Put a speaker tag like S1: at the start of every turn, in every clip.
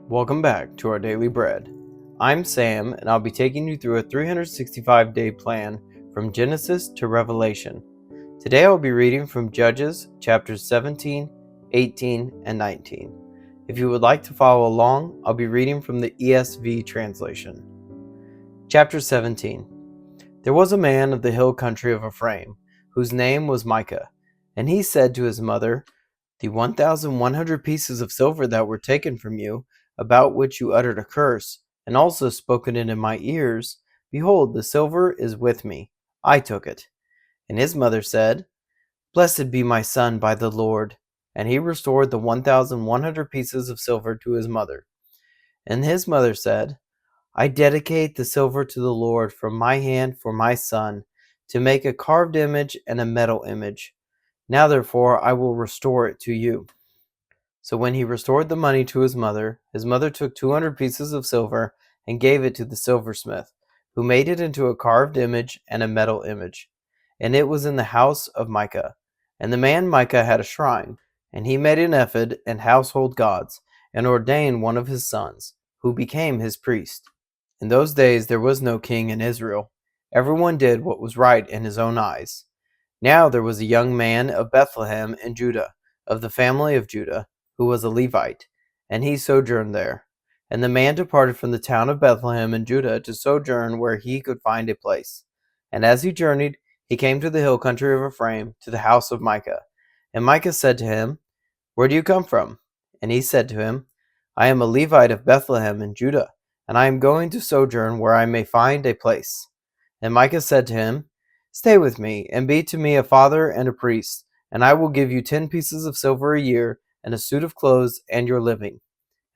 S1: Welcome back to our Daily Bread. I'm Sam, and I'll be taking you through a 365-day plan from Genesis to Revelation. Today I'll be reading from Judges chapters 17, 18, and 19. If you would like to follow along, I'll be reading from the ESV translation. Chapter 17. There was a man of the hill country of Ephraim, whose name was Micah, and he said to his mother, "The 1,100 pieces of silver that were taken from you, about which you uttered a curse, and also spoken it in my ears, behold, the silver is with me. I took it." And his mother said, "Blessed be my son by the Lord." And he restored the 1,100 pieces of silver to his mother. And his mother said, "I dedicate the silver to the Lord from my hand for my son, to make a carved image and a metal image. Now therefore I will restore it to you." So when he restored the money to his mother took 200 pieces of silver and gave it to the silversmith, who made it into a carved image and a metal image. And it was in the house of Micah. And the man Micah had a shrine, and he made an ephod and household gods, and ordained one of his sons, who became his priest. In those days there was no king in Israel. Everyone did what was right in his own eyes. Now there was a young man of Bethlehem in Judah, of the family of Judah, who was a Levite, and he sojourned there. And the man departed from the town of Bethlehem in Judah to sojourn where he could find a place. And as he journeyed, he came to the hill country of Ephraim, to the house of Micah. And Micah said to him, "Where do you come from?" And he said to him, "I am a Levite of Bethlehem in Judah, and I am going to sojourn where I may find a place." And Micah said to him, "Stay with me, and be to me a father and a priest, and I will give you 10 pieces of silver a year, and a suit of clothes, and your living."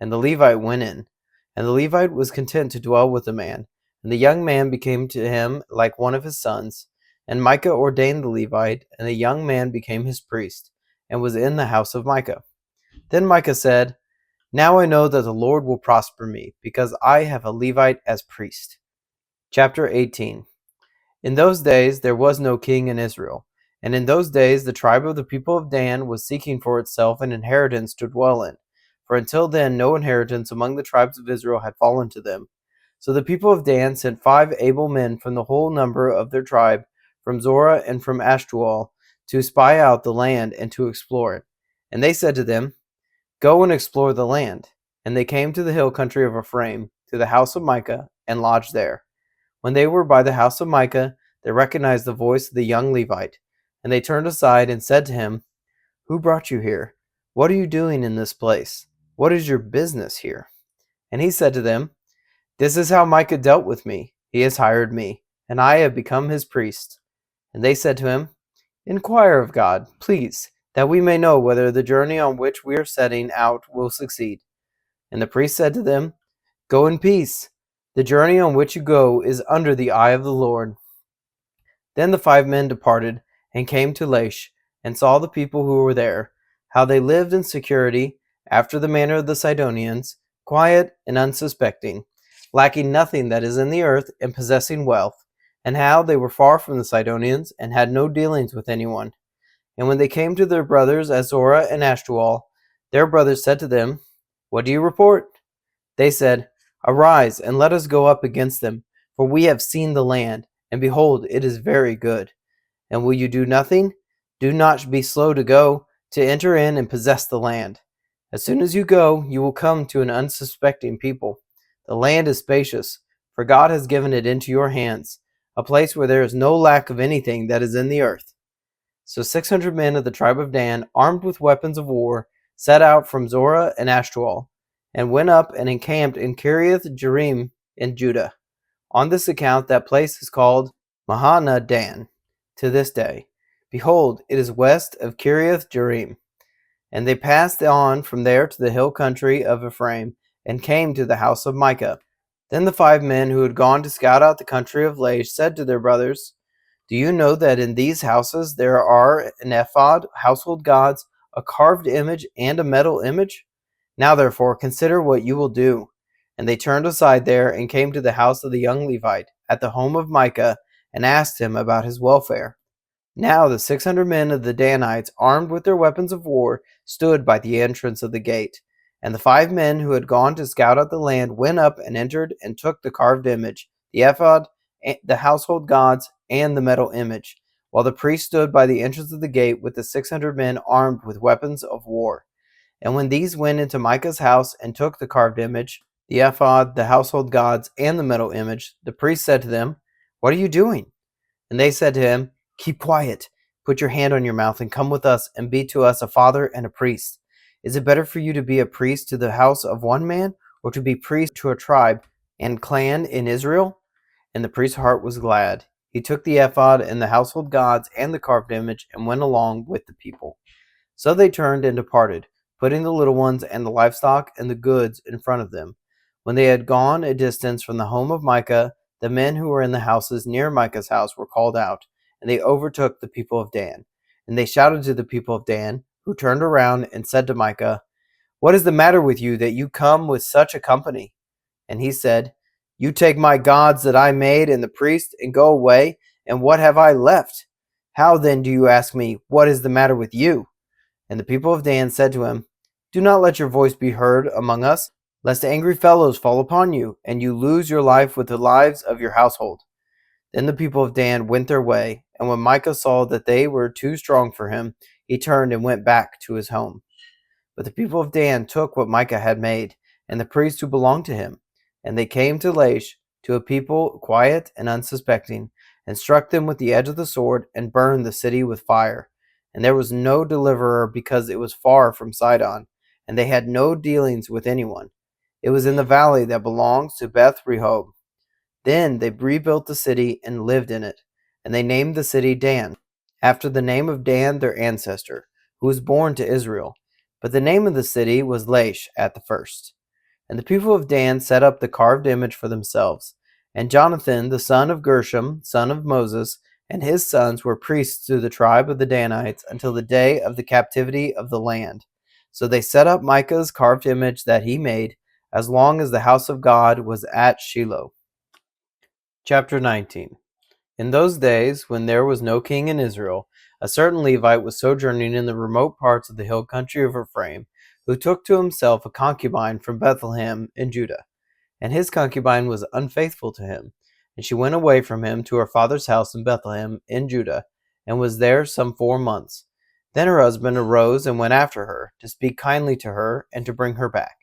S1: And the Levite went in. And the Levite was content to dwell with the man, and the young man became to him like one of his sons. And Micah ordained the Levite, and the young man became his priest, and was in the house of Micah. Then Micah said, "Now I know that the Lord will prosper me, because I have a Levite as priest." Chapter 18. In those days there was no king in Israel. And in those days the tribe of the people of Dan was seeking for itself an inheritance to dwell in. For until then no inheritance among the tribes of Israel had fallen to them. So the people of Dan sent 5 able men from the whole number of their tribe, from Zorah and from Ashtaol, to spy out the land and to explore it. And they said to them, "Go and explore the land." And they came to the hill country of Ephraim, to the house of Micah, and lodged there. When they were by the house of Micah, they recognized the voice of the young Levite. And they turned aside and said to him, "Who brought you here? What are you doing in this place? What is your business here?" And he said to them, "This is how Micah dealt with me. He has hired me, and I have become his priest." And they said to him, "Inquire of God, please, that we may know whether the journey on which we are setting out will succeed." And the priest said to them, "Go in peace. The journey on which you go is under the eye of the Lord." Then the 5 men departed, and came to Laish, and saw the people who were there, how they lived in security, after the manner of the Sidonians, quiet and unsuspecting, lacking nothing that is in the earth, and possessing wealth, and how they were far from the Sidonians, and had no dealings with anyone. And when they came to their brothers at Zorah and Ashtaol, their brothers said to them, "What do you report?" They said, "Arise, and let us go up against them, for we have seen the land, and behold, it is very good. And will you do nothing? Do not be slow to go, to enter in and possess the land. As soon as you go, you will come to an unsuspecting people. The land is spacious, for God has given it into your hands, a place where there is no lack of anything that is in the earth." So 600 men of the tribe of Dan, armed with weapons of war, set out from Zorah and Ashtaol, and went up and encamped in Kiriath Jearim in Judah. On this account that place is called Mahaneh Dan to this day. Behold, it is west of Kiriath Jearim. And they passed on from there to the hill country of Ephraim, and came to the house of Micah. Then the 5 men who had gone to scout out the country of Laish said to their brothers, "Do you know that in these houses there are an ephod, household gods, a carved image, and a metal image? Now therefore consider what you will do." And they turned aside there, and came to the house of the young Levite, at the home of Micah, and asked him about his welfare. Now the 600 men of the Danites, armed with their weapons of war, stood by the entrance of the gate. And the 5 men who had gone to scout out the land went up and entered and took the carved image, the ephod, the household gods, and the metal image, while the priest stood by the entrance of the gate with the 600 men armed with weapons of war. And when these went into Micah's house and took the carved image, the ephod, the household gods, and the metal image, the priest said to them, "What are you doing?" And they said to him, "Keep quiet. Put your hand on your mouth and come with us and be to us a father and a priest. Is it better for you to be a priest to the house of one man, or to be priest to a tribe and clan in Israel?" And the priest's heart was glad. He took the ephod and the household gods and the carved image and went along with the people. So they turned and departed, putting the little ones and the livestock and the goods in front of them. When they had gone a distance from the home of Micah, the men who were in the houses near Micah's house were called out, and they overtook the people of Dan. And they shouted to the people of Dan, who turned around and said to Micah, "What is the matter with you that you come with such a company?" And he said, "You take my gods that I made and the priest and go away, and what have I left? How then do you ask me, what is the matter with you?" And the people of Dan said to him, "Do not let your voice be heard among us, lest angry fellows fall upon you, and you lose your life with the lives of your household." Then the people of Dan went their way, and when Micah saw that they were too strong for him, he turned and went back to his home. But the people of Dan took what Micah had made, and the priests who belonged to him, and they came to Laish, to a people quiet and unsuspecting, and struck them with the edge of the sword, and burned the city with fire. And there was no deliverer, because it was far from Sidon, and they had no dealings with anyone. It was in the valley that belongs to Beth Rehob. Then they rebuilt the city and lived in it, and they named the city Dan, after the name of Dan their ancestor, who was born to Israel. But the name of the city was Laish at the first. And the people of Dan set up the carved image for themselves. And Jonathan, the son of Gershom, son of Moses, and his sons were priests to the tribe of the Danites until the day of the captivity of the land. So they set up Micah's carved image that he made, as long as the house of God was at Shiloh. Chapter 19. In those days, when there was no king in Israel, a certain Levite was sojourning in the remote parts of the hill country of Ephraim, who took to himself a concubine from Bethlehem in Judah. And his concubine was unfaithful to him, and she went away from him to her father's house in Bethlehem in Judah, and was there some 4 months. Then her husband arose and went after her, to speak kindly to her, and to bring her back.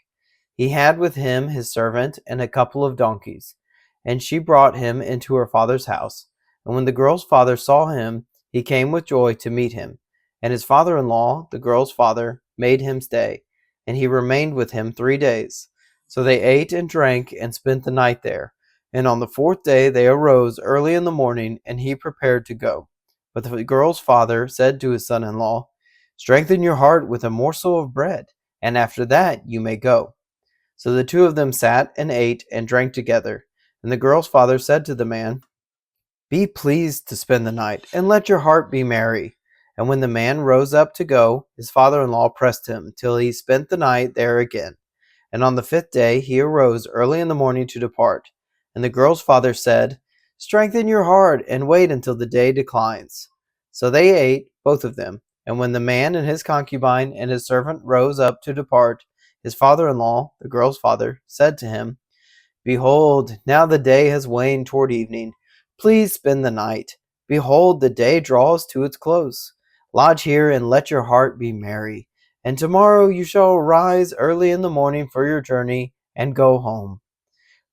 S1: He had with him his servant and a couple of donkeys, and she brought him into her father's house. And when the girl's father saw him, he came with joy to meet him. And his father-in-law, the girl's father, made him stay, and he remained with him 3 days. So they ate and drank and spent the night there. And on the 4th day they arose early in the morning, and he prepared to go. But the girl's father said to his son-in-law, "Strengthen your heart with a morsel of bread, and after that you may go." So the two of them sat and ate and drank together. And the girl's father said to the man, "Be pleased to spend the night, and let your heart be merry." And when the man rose up to go, his father-in-law pressed him till he spent the night there again. And on the 5th day he arose early in the morning to depart. And the girl's father said, "Strengthen your heart, and wait until the day declines." So they ate, both of them. And when the man and his concubine and his servant rose up to depart, his father-in-law, the girl's father, said to him, "Behold, now the day has waned toward evening. Please spend the night. Behold, the day draws to its close. Lodge here, and let your heart be merry. And tomorrow you shall arise early in the morning for your journey, and go home."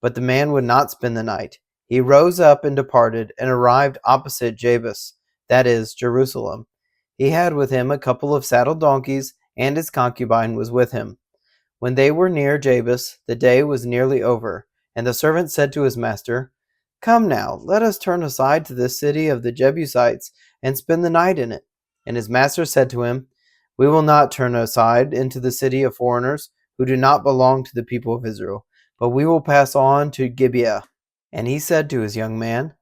S1: But the man would not spend the night. He rose up and departed, and arrived opposite Jabus, that is, Jerusalem. He had with him a couple of saddled donkeys, and his concubine was with him. When they were near Jabus, the day was nearly over, and the servant said to his master, "Come now, let us turn aside to this city of the Jebusites, and spend the night in it." And his master said to him, "We will not turn aside into the city of foreigners, who do not belong to the people of Israel, but we will pass on to Gibeah." And he said to his young man,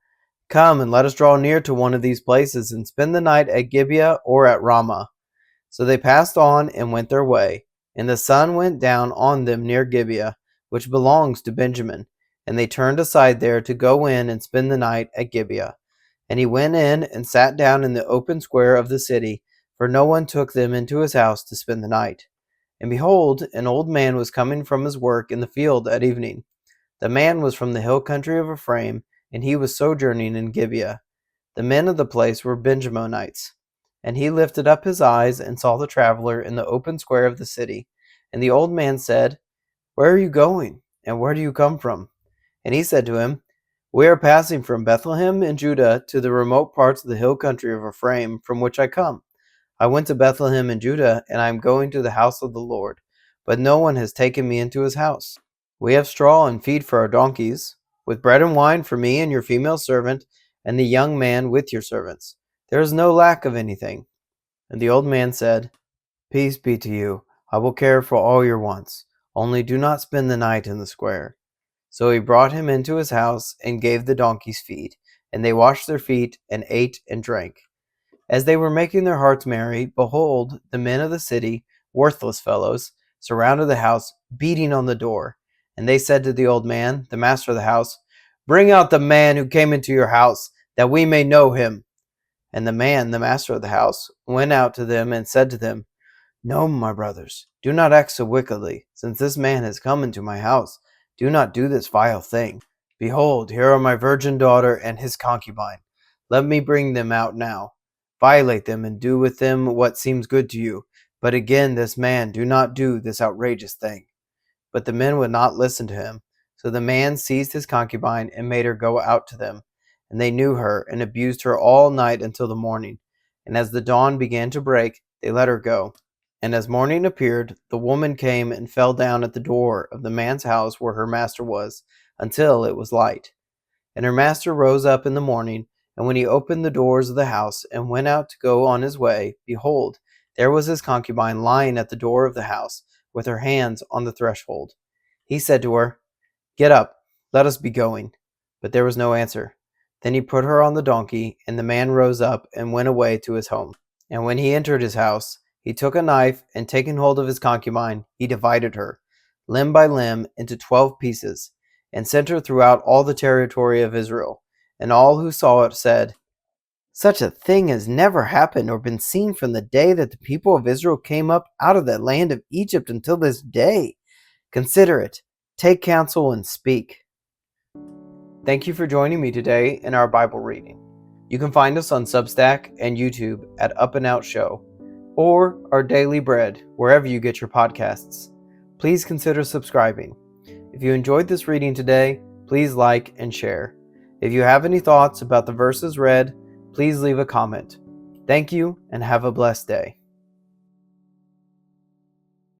S1: "Come, and let us draw near to one of these places, and spend the night at Gibeah or at Ramah." So they passed on and went their way. And the sun went down on them near Gibeah, which belongs to Benjamin. And they turned aside there to go in and spend the night at Gibeah. And he went in and sat down in the open square of the city, for no one took them into his house to spend the night. And behold, an old man was coming from his work in the field at evening. The man was from the hill country of Ephraim, and he was sojourning in Gibeah. The men of the place were Benjaminites. And he lifted up his eyes and saw the traveler in the open square of the city. And the old man said, Where are you going, and where do you come from? And he said to him, We are passing from Bethlehem in Judah to the remote parts of the hill country of Ephraim, from which I come. I went to Bethlehem in Judah, and I am going to the house of the Lord. But no one has taken me into his house. We have straw and feed for our donkeys, with bread and wine for me and your female servant, and the young man with your servants. There is no lack of anything. And the old man said, Peace be to you. I will care for all your wants. Only do not spend the night in the square. So he brought him into his house and gave the donkeys feed, and they washed their feet and ate and drank. As they were making their hearts merry, behold, the men of the city, worthless fellows, surrounded the house, beating on the door. And they said to the old man, the master of the house, Bring out the man who came into your house, that we may know him. And the man, the master of the house, went out to them and said to them, No, my brothers, do not act so wickedly, since this man has come into my house. Do not do this vile thing. Behold, here are my virgin daughter and his concubine. Let me bring them out now. Violate them and do with them what seems good to you. But again, this man, do not do this outrageous thing. But the men would not listen to him. So the man seized his concubine and made her go out to them. And they knew her and abused her all night until the morning. And as the dawn began to break, they let her go. And as morning appeared, the woman came and fell down at the door of the man's house where her master was, until it was light. And her master rose up in the morning, and when he opened the doors of the house and went out to go on his way, behold, there was his concubine lying at the door of the house, with her hands on the threshold. He said to her, Get up, let us be going. But there was no answer. Then he put her on the donkey, and the man rose up and went away to his home. And when he entered his house, he took a knife, and taking hold of his concubine, he divided her, limb by limb, into 12 pieces, and sent her throughout all the territory of Israel. And all who saw it said, Such a thing has never happened or been seen from the day that the people of Israel came up out of the land of Egypt until this day. Consider it, take counsel, and speak. Thank you for joining me today in our Bible reading. You can find us on Substack and YouTube at Up+Out Show, or our Daily Bread, wherever you get your podcasts. Please consider subscribing. If you enjoyed this reading today, please like and share. If you have any thoughts about the verses read, please leave a comment. Thank you and have a blessed day.